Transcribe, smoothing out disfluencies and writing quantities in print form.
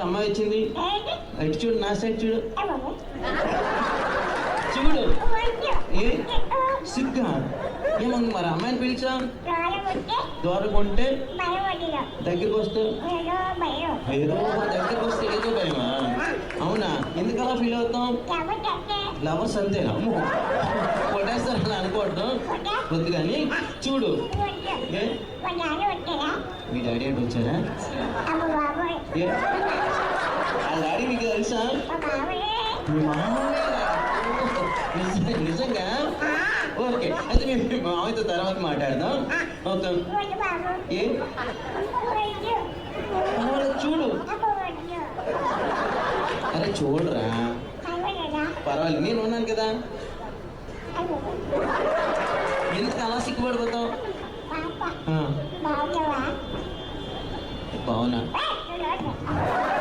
అమ్మాయి వచ్చింది. ఇటు చూడు, నా సైడ్ చూడు చూడు. ఏ సిగ్గా ఏమంది మరి అమ్మాయిని పిలిచా? దూరం ఉంటే దగ్గరికి వస్తే ఏదో దగ్గరికి వస్తే ఏదో భయమా? అవునా? ఎందుకు అలా ఫీల్ అవుతాం? లవర్స్ అంతేనా? అమ్మో కొట్టేస్తారు అలా అనుకోవటం వద్దు కానీ చూడు. మీ డాడీ అంటే వచ్చారా? ఆ డాడీ మీకు తెలుసా? మీ మామయ్య నిజంగా? ఓకే, అయితే మేము మామయ్యతో తర్వాత మాట్లాడదాం. ఓకే ఏ చూడు. అరే చూడరా, పర్వాలేదు నేను ఉన్నాను కదా. ఎందుకు అలా సిగ్గుపడిపోతావు? బావునా?